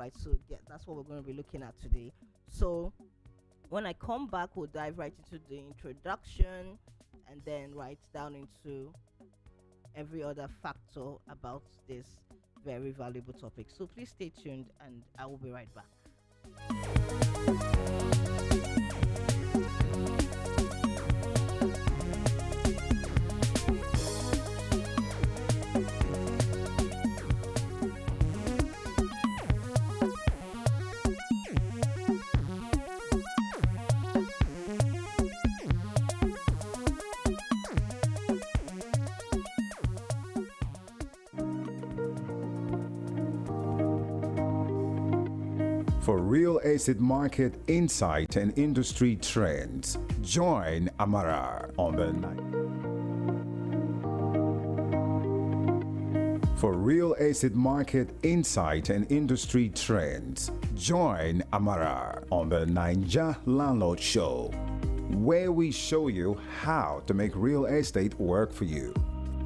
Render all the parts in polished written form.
right? So yeah, that's what we're going to be looking at today. So when I come back, we'll dive right into the introduction and then right down into every other factor about this very valuable topic. So please stay tuned and I will be right back. For real estate market insight and industry trends, join Amara on the night. For real estate market insight and industry trends, join Amara on the Ninja Landlord Show, where we show you how to make real estate work for you.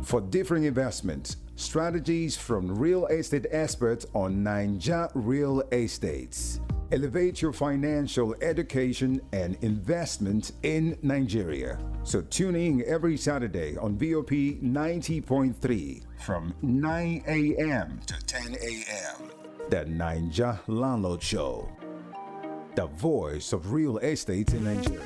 For different investments, strategies from real estate experts on Ninja Real Estates. Elevate your financial education and investment in Nigeria. So tune in every Saturday on VOP 90.3 from 9 a.m. to 10 a.m. The Ninja Landlord Show, the voice of real estate in Nigeria.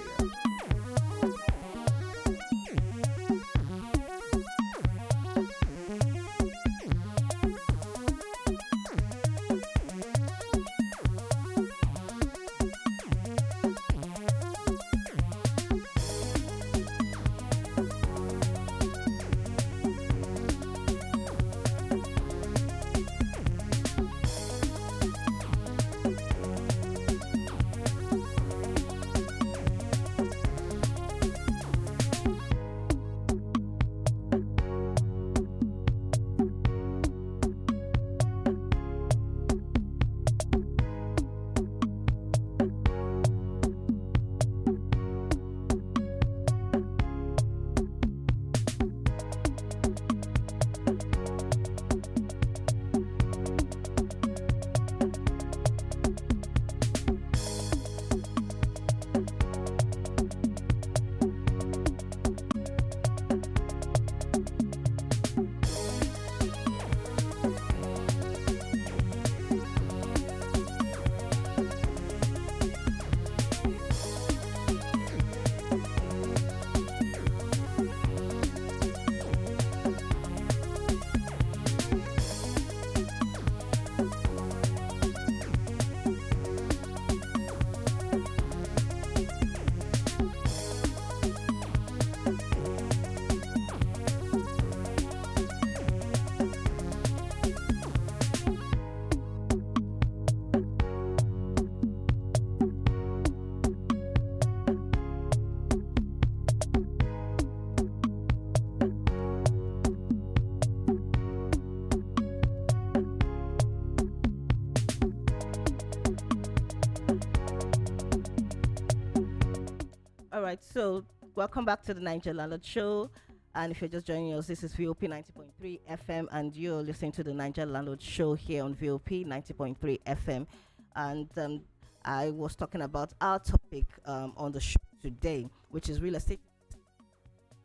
All right, so welcome back to the Niger Landlord Show. And if you're just joining us, this is VOP 90.3 FM, and you're listening to the Niger Landlord Show here on VOP 90.3 FM. And I was talking about our topic on the show today, which is real estate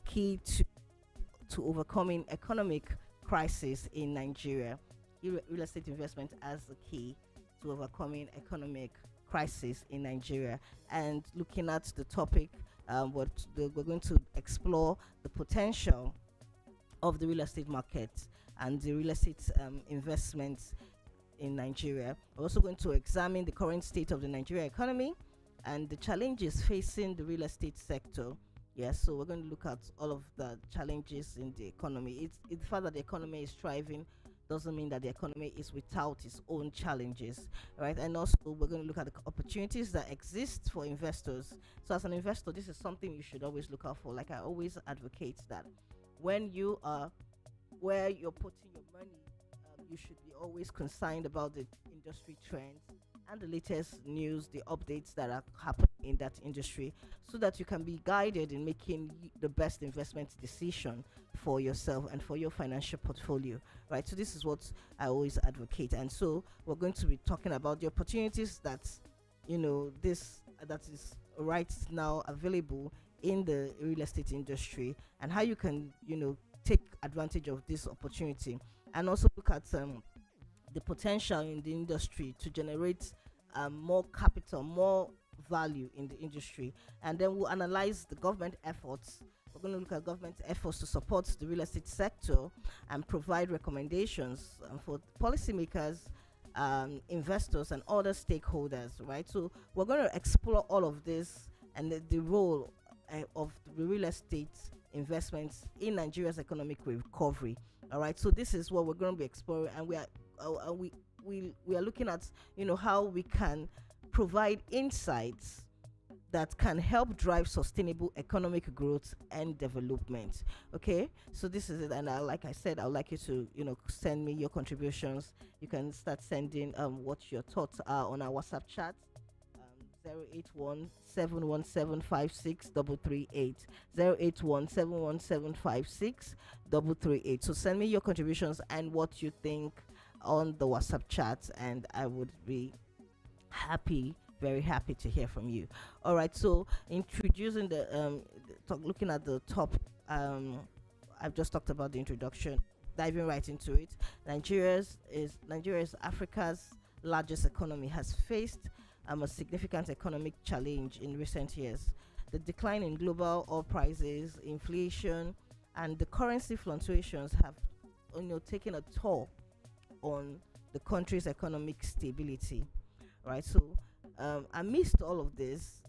key to overcoming economic crisis in Nigeria. Real estate investment as the key to overcoming economic crisis in Nigeria. And looking at the topic, we're going to explore the potential of the real estate market and the real estate investments in Nigeria. We're also going to examine the current state of the Nigeria economy and the challenges facing the real estate sector. Yes, so we're going to look at all of the challenges in the economy. It's the fact that the economy is thriving doesn't mean that the economy is without its own challenges, right? And also we're going to look at the opportunities that exist for investors. So as an investor, this is something you should always look out for. Like I always advocate that when you are where you're putting your money, you should be always concerned about the industry trends and the latest news, the updates that are happening in that industry, so that you can be guided in making the best investment decision for yourself and for your financial portfolio, right? So this is what I always advocate. And so we're going to be talking about the opportunities that, this that is right now available in the real estate industry, and how you can, take advantage of this opportunity, and also look at the potential in the industry to generate more capital, more value in the industry. And then we'll analyze the government efforts. We're going to look at government efforts to support the real estate sector and provide recommendations for policymakers, investors, and other stakeholders, right? So we're going to explore all of this and the role of the real estate investments in Nigeria's economic recovery. All right, so this is what we're going to be exploring, and we are looking at how we can provide insights that can help drive sustainable economic growth and development. Okay, so this is it, and like I said, I would like you to send me your contributions. You can start sending what your thoughts are on our WhatsApp chat. 081 So send me your contributions and what you think on the WhatsApp chat, and I would be happy, very happy to hear from you. All right, so introducing looking at the top, I've just talked about the introduction, diving right into it. Nigeria's Africa's largest economy, has faced a significant economic challenge in recent years. The decline in global oil prices, inflation, and the currency fluctuations have taken a toll on the country's economic stability, right? So amidst all of this,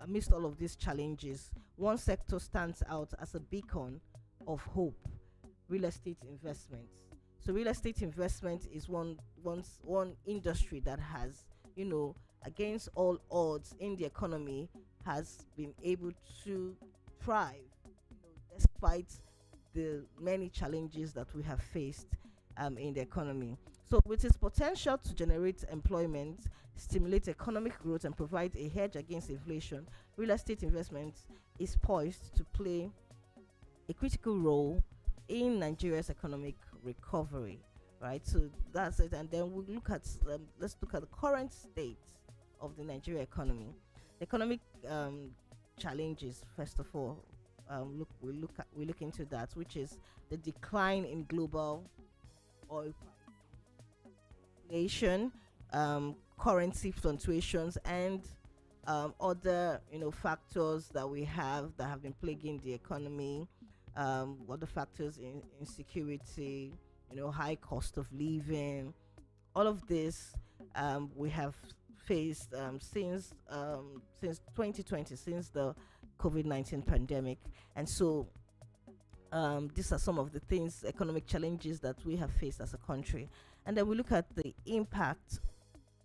amidst all of these challenges, one sector stands out as a beacon of hope: real estate investments. So real estate investment is one industry that has, against all odds in the economy, has been able to thrive, despite the many challenges that we have faced in the economy. So with its potential to generate employment, stimulate economic growth, and provide a hedge against inflation, real estate investment is poised to play a critical role in Nigeria's economic recovery, right? So that's it. And then we'll look at let's look at the current state of the Nigeria economy. The economic challenges, first of all, we look into that, which is the decline in global oil price, inflation, currency fluctuations, and other factors that we have that have been plaguing the economy. Other factors in insecurity, high cost of living, all of this we have faced since 2020, since the COVID-19 pandemic. And so these are some of the economic challenges that we have faced as a country. And then we look at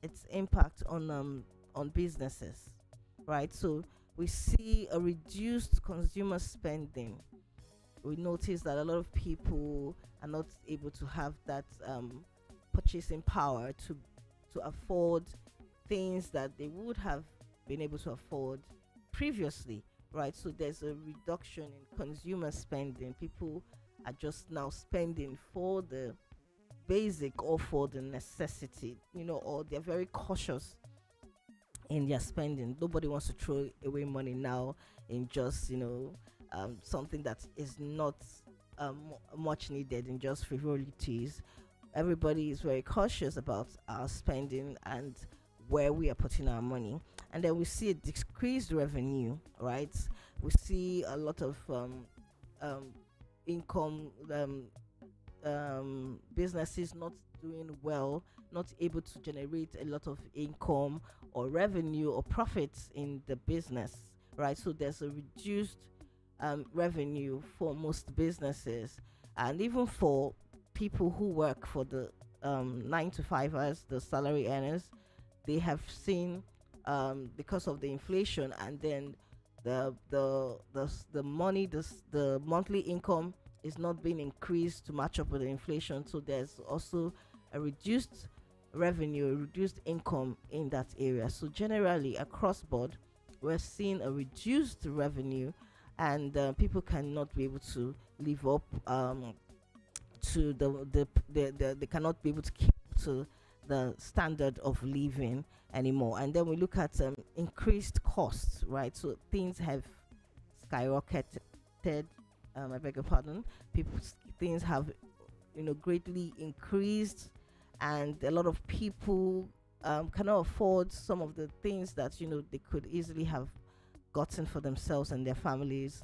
its impact on businesses, right? So we see a reduced consumer spending. We notice that a lot of people are not able to have that purchasing power to afford things that they would have been able to afford previously, right? So there's a reduction in consumer spending. People are just now spending for the basic or for the necessity, or they're very cautious in their spending. Nobody wants to throw away money now in just something that is not much needed, in just frivolities. Everybody is very cautious about our spending and where we are putting our money. And then we see a decreased revenue, right? We see a lot of income, businesses not doing well, not able to generate a lot of income or revenue or profits in the business, right? So there's a reduced revenue for most businesses, and even for people who work for the 9 to 5 hours, the salary earners. They have seen, because of the inflation, and then the monthly income is not being increased to match up with the inflation. So there's also a reduced revenue, reduced income in that area. So generally across board, we're seeing a reduced revenue, and people cannot be able to live up to they cannot be able to keep to the standard of living anymore. And then we look at increased costs, right? So things have skyrocketed. I beg your pardon. Things have, greatly increased, and a lot of people cannot afford some of the things that they could easily have gotten for themselves and their families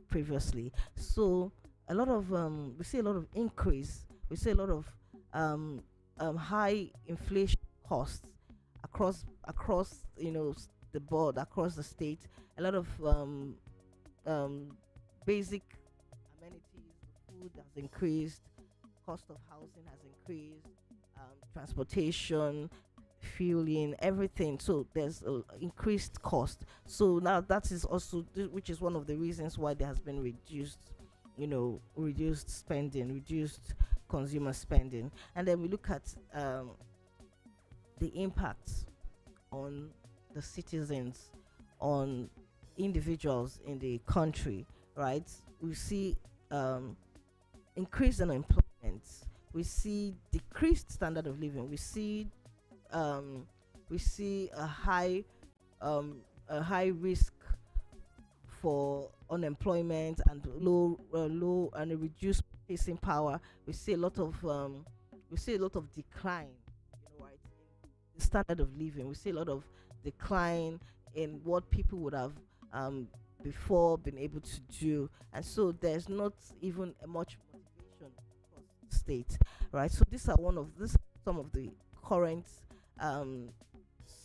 previously. So a lot of we see a lot of increase. We see a lot of high inflation costs across the board, across the state. A lot of basic amenities, food has increased, cost of housing has increased, transportation, fueling, everything. So there's increased cost. So now that is also which is one of the reasons why there has been reduced spending, reduced consumer spending. And then we look at the impacts on the citizens, on individuals in the country, right? We see increased unemployment, we see decreased standard of living, we see a high risk for unemployment and low and a reduced purchasing power. We see a lot of decline, right, in the standard of living. We see a lot of decline in what people would have before been able to do, and so there's not even much motivation across the state, right? So these are some of the current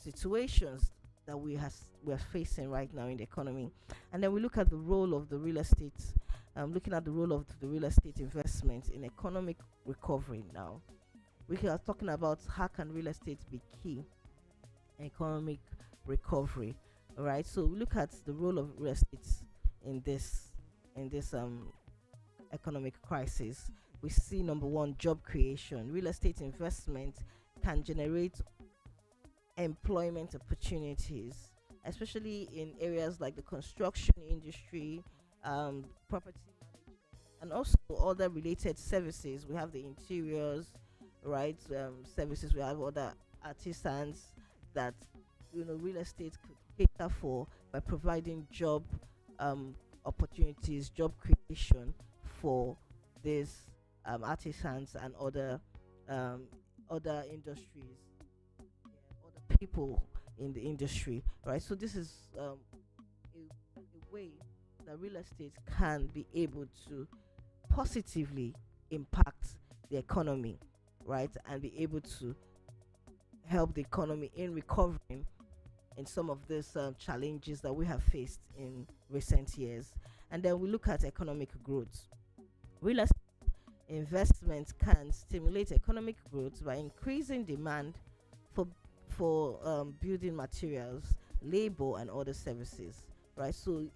situations that we're facing right now in the economy. And then we look at the role of the real estate, looking at the role of the real estate investment in economic recovery. Now we are talking about how can real estate be key in economic recovery. All right, so we look at the role of real estate in this economic crisis. We see, number one, job creation. Real estate investment can generate employment opportunities, especially in areas like the construction industry, property management, and also other related services. We have the interiors, right? Services. We have other artisans that real estate could cater for by providing job opportunities, job creation for these artisans and other industries, other people in the industry, right? So this is a way that real estate can be able to positively impact the economy, right, and be able to help the economy in recovering in some of these challenges that we have faced in recent years. And then we look at economic growth. Real estate investment can stimulate economic growth by increasing demand for building materials, labor, and other services, right? So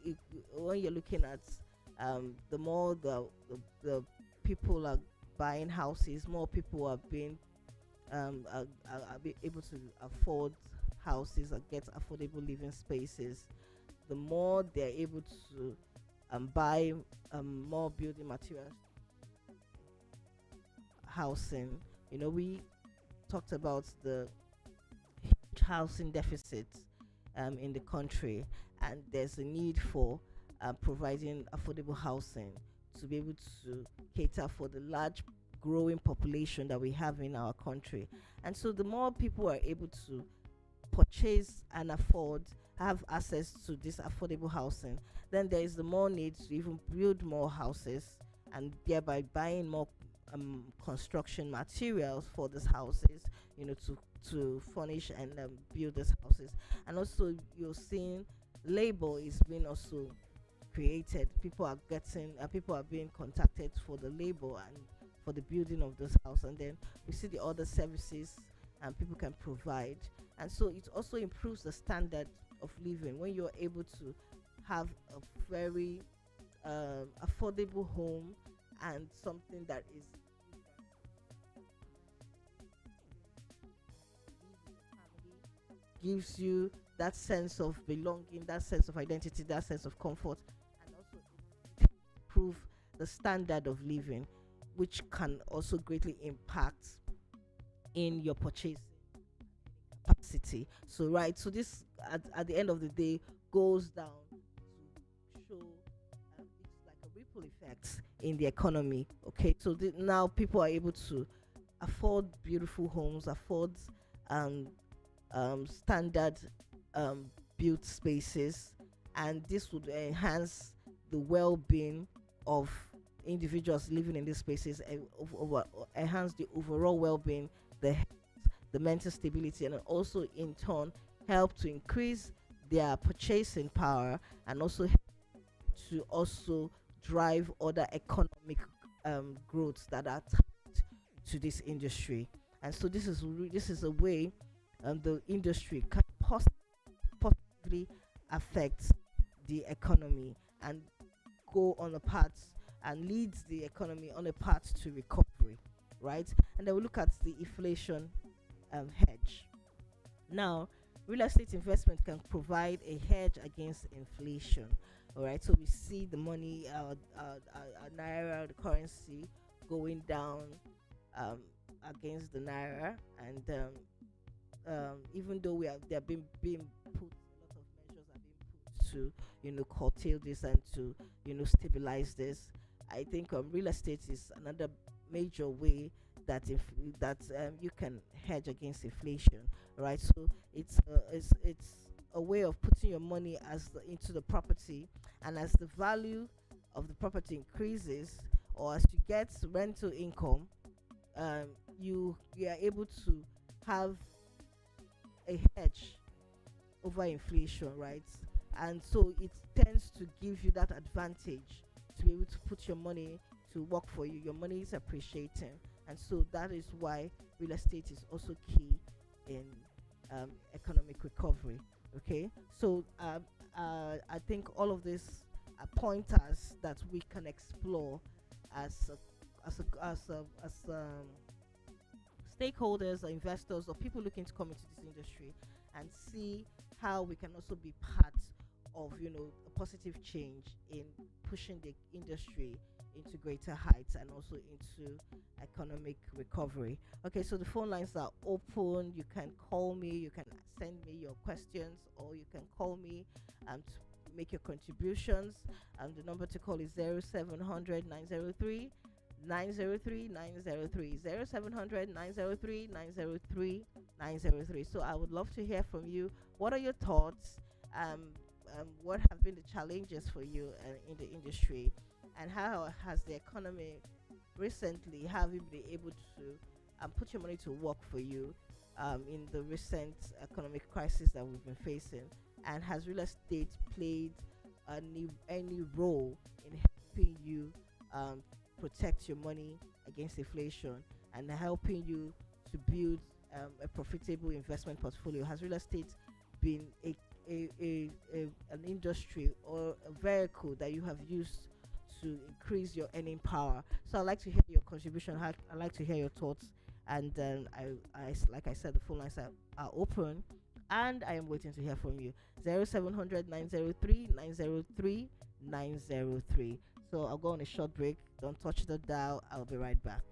when you're looking at the more the people are buying houses, more people are being are able to afford houses and get affordable living spaces, the more they're able to buy more building materials, housing. We talked about the huge housing deficit in the country, and there's a need for providing affordable housing to be able to cater for the large growing population that we have in our country. And so the more people are able to purchase and have access to this affordable housing, then there is the more need to even build more houses, and thereby buying more construction materials for these houses, to furnish and build these houses. And also you're seeing labor is being also created. People are being contacted for the labor and for the building of this house, and then we see the other services and people can provide. And so it also improves the standard of living when you're able to have a very affordable home and something that is gives you that sense of belonging, that sense of identity, that sense of comfort, and also improve the standard of living, which can also greatly impact in your purchasing capacity. So right, so this at the end of the day goes down to show it's like a ripple effect in the economy. Okay, so now people are able to afford beautiful homes, afford um, standard built spaces, and this would enhance the well-being of individuals living in these spaces, and enhance the overall well-being, the the mental stability, and also in turn help to increase their purchasing power, and also to also drive other economic growths that are tied to this industry. And so this is a way the industry can positively affect the economy and go on a path and leads the economy on a path to recovery, right? And then we look at the inflation hedge. Now, real estate investment can provide a hedge against inflation. All right, so we see the money, naira, the currency, going down against the naira, and even though there have been being put a lot of measures are being put to curtail this and to stabilize this. I think real estate is another major way that you can hedge against inflation, right? So it's a way of putting your money into the property, and as the value of the property increases, or as you get rental income, you are able to have a hedge over inflation, right? And so it tends to give you that advantage to be able to put your money to work for you. Your money is appreciating, and so that is why real estate is also key in economic recovery. Okay, so I think all of these are pointers that we can explore as stakeholders or investors or people looking to come into this industry, and see how we can also be part of a positive change in pushing the industry into greater heights and also into economic recovery. Okay, so the phone lines are open. You can call me, you can send me your questions, or you can call me to make your contributions. The number to call is 0700 903 903 903 0700 903 903 903. So I would love to hear from you. What are your thoughts? What have been the challenges for you in the industry, and how has the economy recently, have you been able to put your money to work for you in the recent economic crisis that we've been facing? And has real estate played any role in helping you protect your money against inflation and helping you to build a profitable investment portfolio? Has real estate been an industry or a vehicle that you have used to increase your earning power? So I'd like to hear your contribution. I'd like to hear your thoughts. And I like I said, the phone lines are open, and I am waiting to hear from you. 0700 903 903 903. So I'll go on a short break. Don't touch the dial. I'll be right back.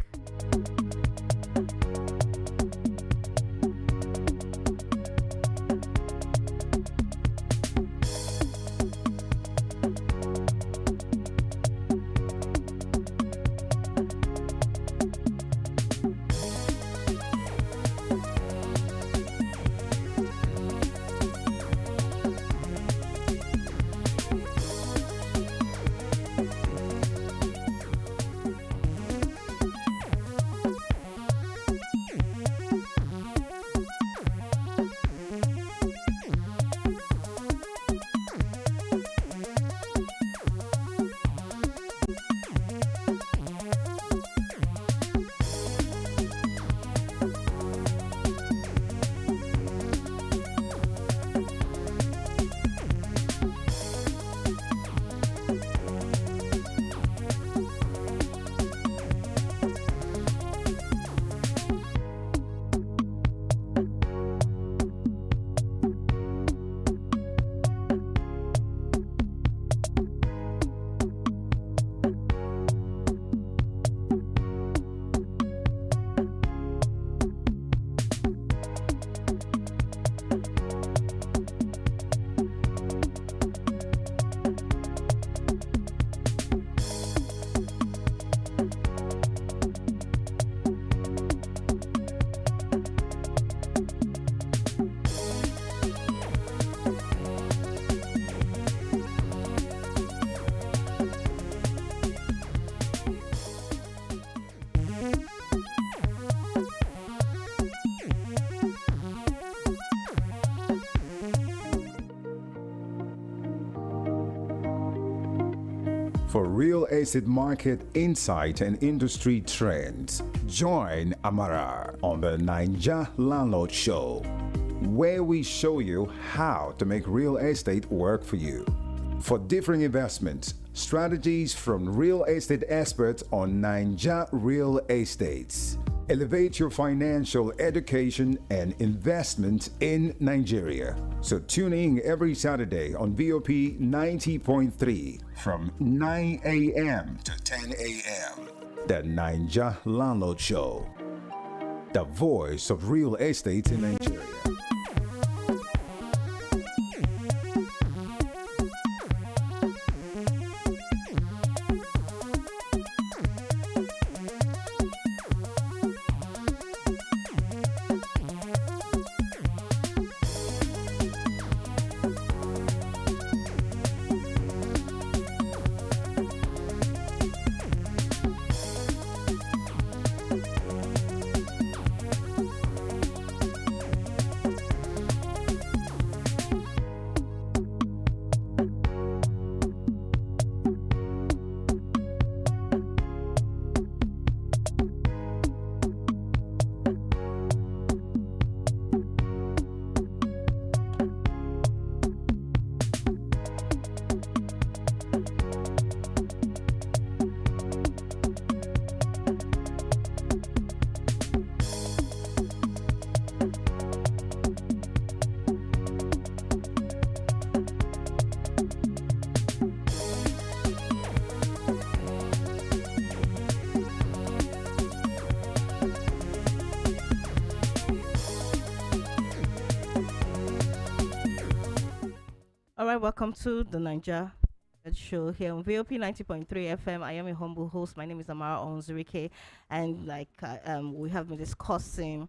For real estate market insight and industry trends, join Amara on the Ninja Landlord Show, where we show you how to make real estate work for you. For different investments, strategies from real estate experts on Ninja Real Estates. Elevate your financial education and investment in Nigeria. So tune in every Saturday on VOP 90.3 from 9 a.m. to 10 a.m. The Ninja Landlord Show, the voice of real estate in Nigeria. All right, welcome to the Niger Show here on VOP 90.3 FM. I am a humble host. My name is Amara Onzurike, and we have been discussing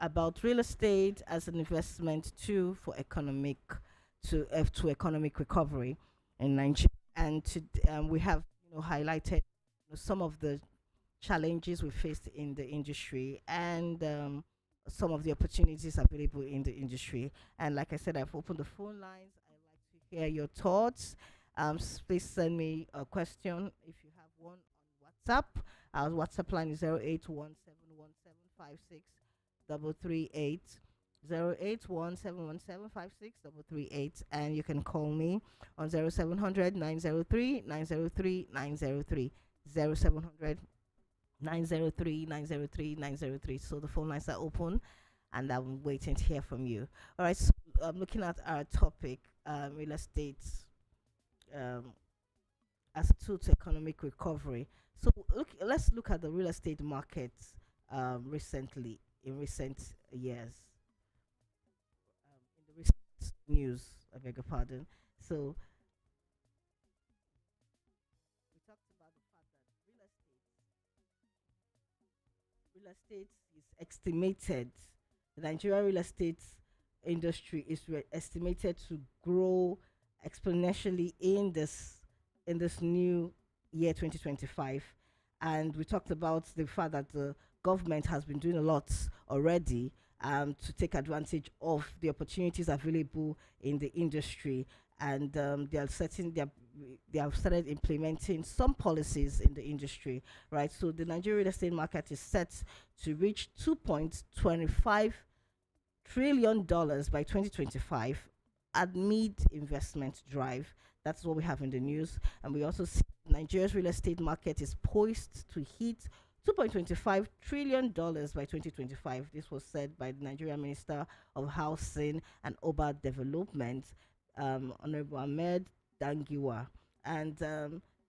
about real estate as an investment tool for economic recovery in Nigeria. And we have highlighted some of the challenges we faced in the industry and some of the opportunities available in the industry. And like I said, I've opened the phone lines. Hear your thoughts. Please send me a question if you have one on WhatsApp. Our WhatsApp line is 08171756338. 08171756338, and you can call me on 0700 903 903 903 0700 903 903 903. So the phone lines are open, and I'm waiting to hear from you. All right, so I'm looking at our topic, real estate as a tool to economic recovery. So let's look at the real estate market in recent years. In the recent news, I beg your pardon. So we talked about the fact that real estate is estimated. The Nigerian real estate industry is estimated to grow exponentially in this new year 2025. And we talked about the fact that the government has been doing a lot already to take advantage of the opportunities available in the industry, and they have started implementing some policies in the industry, right? So the Nigerian real estate market is set to reach $2.25 trillion by 2025 amid investment drive. That's what we have in the news. And we also see Nigeria's real estate market is poised to hit $2.25 trillion by 2025. This was said by the Nigerian Minister of Housing and Urban Development, Honorable Ahmed Dangiwa. And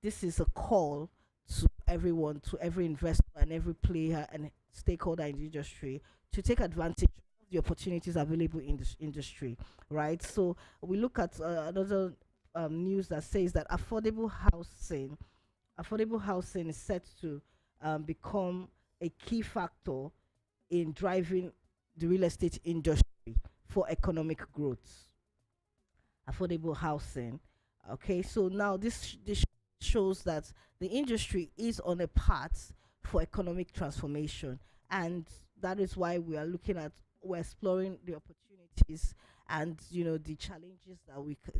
this is a call to everyone, to every investor and every player and stakeholder in the industry to take advantage of the opportunities available in this industry, right? So we look at another news that says that affordable housing is set to become a key factor in driving the real estate industry for economic growth. Affordable housing. Okay, so now this shows that the industry is on a path for economic transformation, and that is why we're exploring the opportunities and the challenges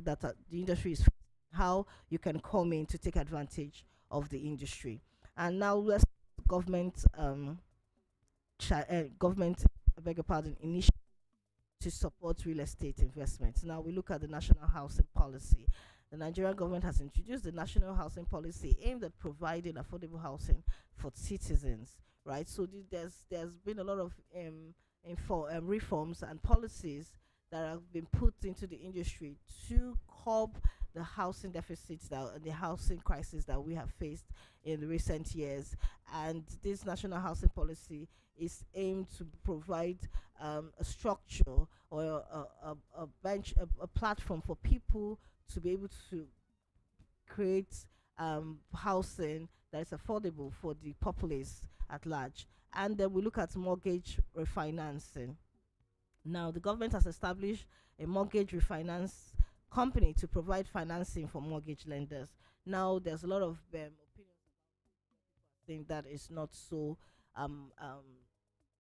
that the industry is facing how you can come in to take advantage of the industry. And now let's government government, I beg your pardon, initiative to support real estate investments. Now we look at the national housing policy. The Nigerian government has introduced the national housing policy aimed at providing affordable housing for citizens. Right, so there's been a lot of reforms and policies that have been put into the industry to curb the housing deficits the housing crisis that we have faced in the recent years. And this national housing policy is aimed to provide a structure or a bench, a platform for people to be able to create housing that is affordable for the populace at large. And then we look at mortgage refinancing. Now, the government has established a mortgage refinance company to provide financing for mortgage lenders. Now, there's a lot of opinions saying that it's not so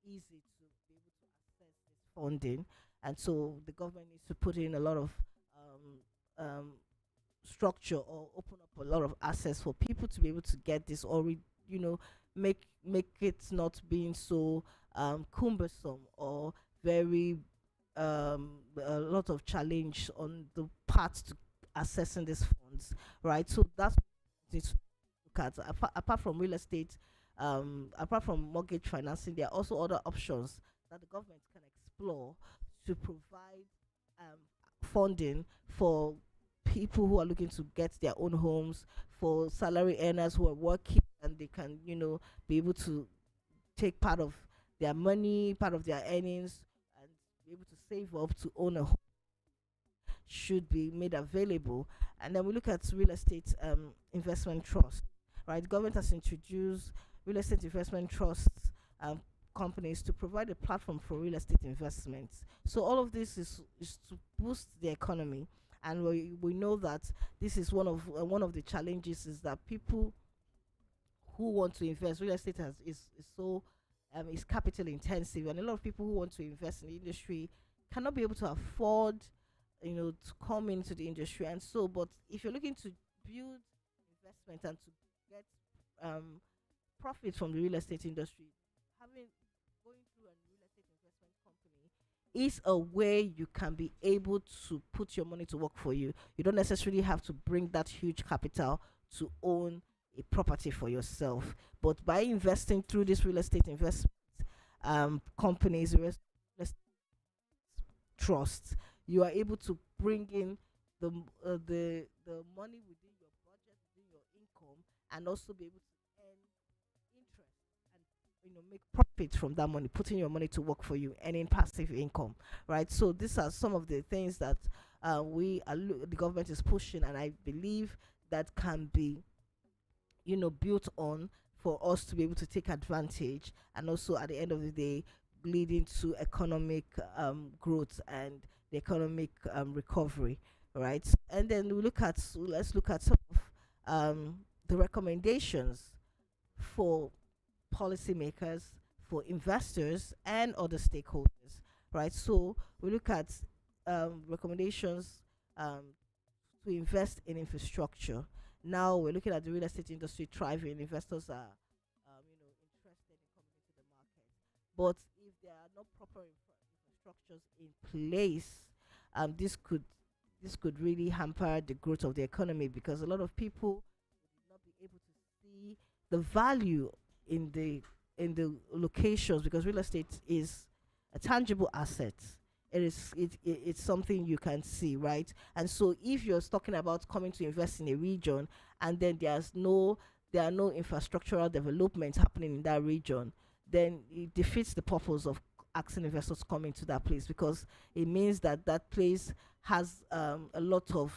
easy to be able to access this funding, and so the government needs to put in a lot of structure or open up a lot of access for people to be able to get this, or you know make it not being so cumbersome or very a lot of challenge on the part to accessing these funds, right? So that's what we need to look at. Apart from real estate, apart from mortgage financing, there are also other options that the government can explore to provide funding for people who are looking to get their own homes, for salary earners who are working and they can, be able to take part of their money, part of their earnings, and be able to save up to own a home, should be made available. And then we look at real estate investment trust, right? The government has introduced real estate investment trusts companies to provide a platform for real estate investments. So all of this is to boost the economy, and we know that this is one of the challenges is that people who want to invest real estate is so is capital intensive, and a lot of people who want to invest in the industry cannot be able to afford to come into the industry. And so, but if you're looking to build investment and to get profit from the real estate industry, going through a real estate investment company is a way you can be able to put your money to work for you. You don't necessarily have to bring that huge capital to own a property for yourself, but by investing through this real estate investment companies, real estate trusts, you are able to bring in the money within your budget, within your income, and also be able to earn interest and make profit from that money, putting your money to work for you, earning passive income, right? So these are some of the things that the government is pushing, and I believe that can be built on for us to be able to take advantage, and also at the end of the day leading to economic growth and the economic recovery, right? And then let's look at some of the recommendations for policymakers, for investors, and other stakeholders, right? So we look at recommendations to invest in infrastructure. Now we're looking at the real estate industry thriving. Investors are, interested in coming into the market. But if there are no proper infrastructures in place, this could really hamper the growth of the economy, because a lot of people will not be able to see the value in the locations, because real estate is a tangible asset. It's something you can see, right? And so if you're talking about coming to invest in a region and then there are no infrastructural development happening in that region, then it defeats the purpose of asking investors to come into that place, because it means that that place has a lot of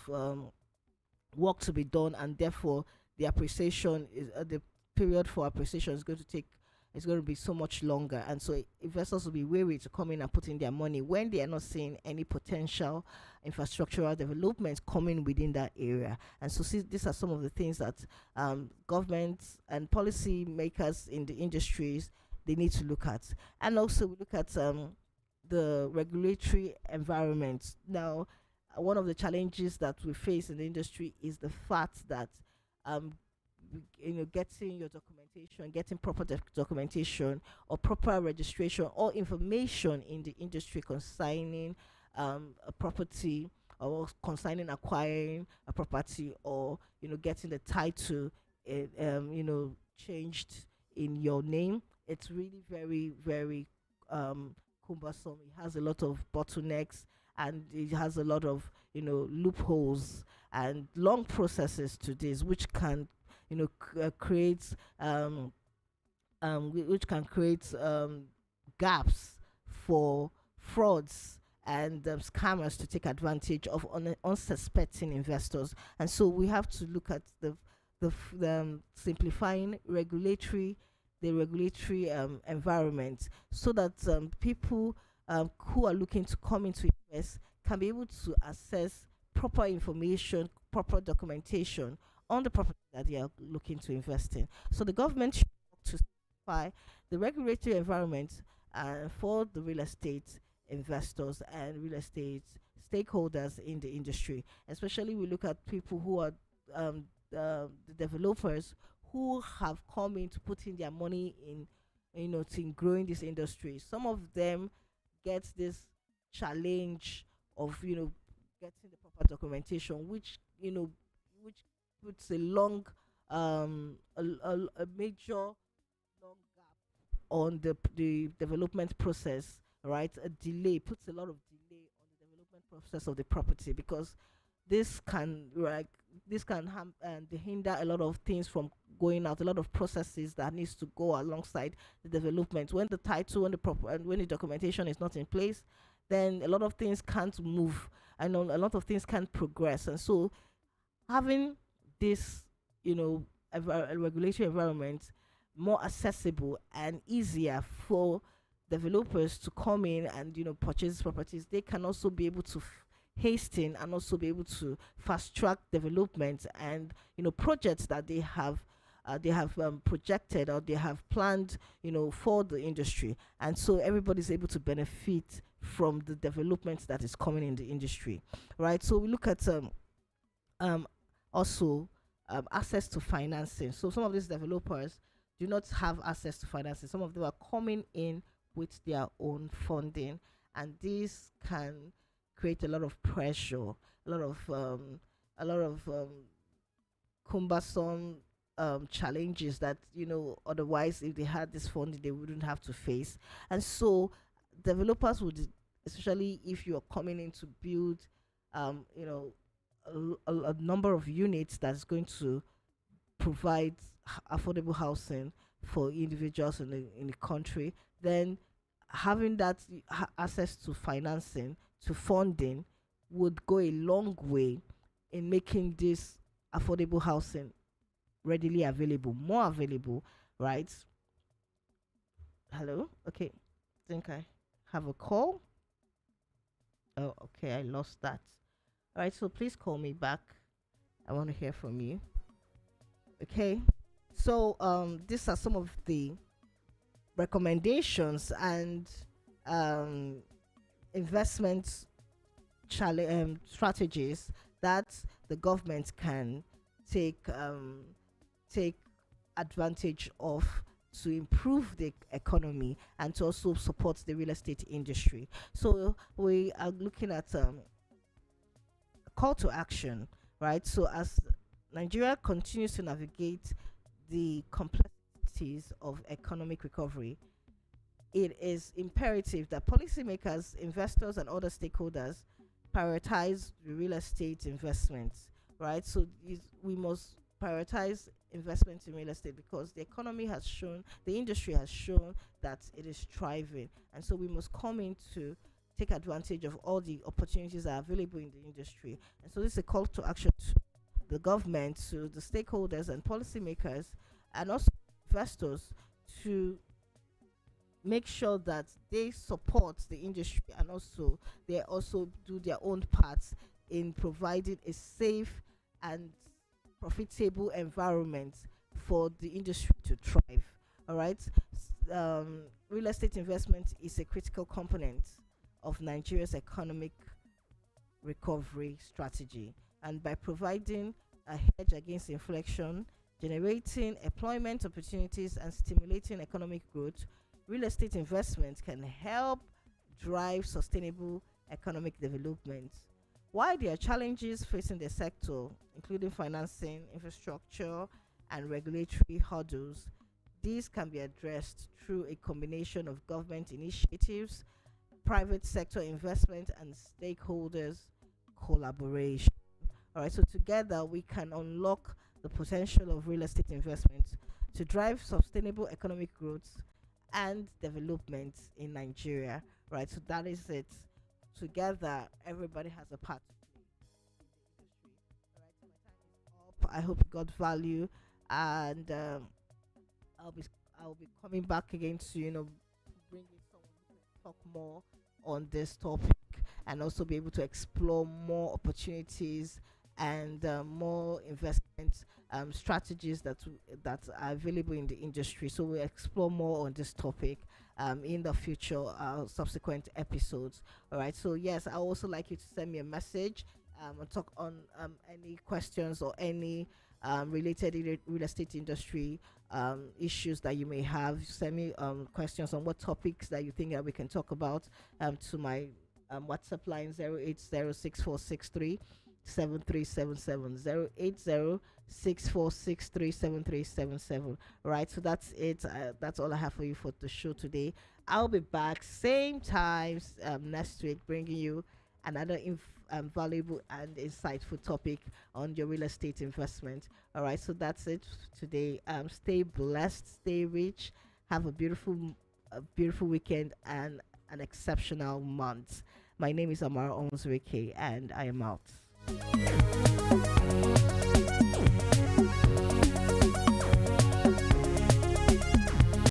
work to be done, and therefore the appreciation is the period for appreciation is going to be so much longer. And so investors will be wary to come in and put in their money when they are not seeing any potential infrastructural developments coming within that area. And so these are some of the things that governments and policy makers in the industries, they need to look at. And also we look at the regulatory environment. Now, one of the challenges that we face in the industry is the fact that um, getting your documentation, getting proper documentation or proper registration or information in the industry concerning a property or concerning acquiring a property, or getting the title changed in your name. It's really very, very cumbersome. It has a lot of bottlenecks, and it has a lot of loopholes and long processes to this, which can create which can create gaps for frauds and scammers to take advantage of unsuspecting investors. And so we have to look at the simplifying the regulatory environment, so that people who are looking to come into invest can be able to access proper information, proper documentation on the property that they are looking to invest in. So the government should work to simplify the regulatory environment for the real estate investors and real estate stakeholders in the industry. Especially, we look at people who are the developers who have come in to put in their money in to growing this industry. Some of them get this challenge of getting the proper documentation, which which puts a long a major long gap on the development process, right? A delay puts a lot of delay on the development process of the property, because this can hinder a lot of things from going out, a lot of processes that needs to go alongside the development. When the title and when the documentation is not in place, then a lot of things can't move, and a lot of things can't progress. And so having this regulatory environment more accessible and easier for developers to come in and purchase properties, they can also be able to hasten and also be able to fast track development and projects that they have projected or they have planned for the industry. And so everybody's able to benefit from the development that is coming in the industry, right? So we look at also access to financing. So some of these developers do not have access to financing. Some of them are coming in with their own funding, and this can create a lot of pressure, a lot of cumbersome challenges that otherwise, if they had this funding, they wouldn't have to face. And so developers would, especially if you are coming in to build a number of units that's going to provide affordable housing for individuals in the country, then having that access to financing, to funding, would go a long way in making this affordable housing readily available, more available, right? Hello? Okay. I think I have a call. Oh, okay. I lost that. All right. So please call me back. I want to hear from you. Okay. So these are some of the recommendations and investment strategies that the government can take advantage of to improve the economy and to also support the real estate industry. So we are looking at a call to action, right? So as Nigeria continues to navigate the complexities of economic recovery, it is imperative that policymakers, investors, and other stakeholders prioritize real estate investments, right? So we must prioritize investments in real estate, because the economy has shown, the industry has shown that it is thriving, and so we must come in to take advantage of all the opportunities that are available in the industry. And so this is a call to action to the government, to the stakeholders and policymakers, and also investors, to make sure that they support the industry, and also they also do their own parts in providing a safe and profitable environment for the industry to thrive. All right. Real estate investment is a critical component of Nigeria's economic recovery strategy. And by providing a hedge against inflation, generating employment opportunities, and stimulating economic growth, real estate investments can help drive sustainable economic development. While there are challenges facing the sector, including financing, infrastructure, and regulatory hurdles, these can be addressed through a combination of government initiatives, private sector investment, and stakeholders' collaboration. All right, so together we can unlock the potential of real estate investment to drive sustainable economic growth and development in Nigeria. Right, so that is it. Together, everybody has a part to play in the industry. All right, so my time is up. I hope you got value, and I'll be I'll be coming back again to bring in someone who can talk more on this topic and also be able to explore more opportunities and more investment strategies that are available in the industry. So we'll explore more on this topic in the future subsequent episodes. All right. So yes, I also like you to send me a message and talk on any questions or any related real estate industry issues that you may have. Send me questions on what topics that you think that we can talk about to my WhatsApp line 0806463 7377 08064637377. Right, so that's it. That's all I have for you for the show today. I'll be back same times next week, bringing you another valuable and insightful topic on your real estate investment. All right, so that's it today. Stay blessed, stay rich, have a beautiful weekend and an exceptional month. My name is Amara Onswike, and I am out.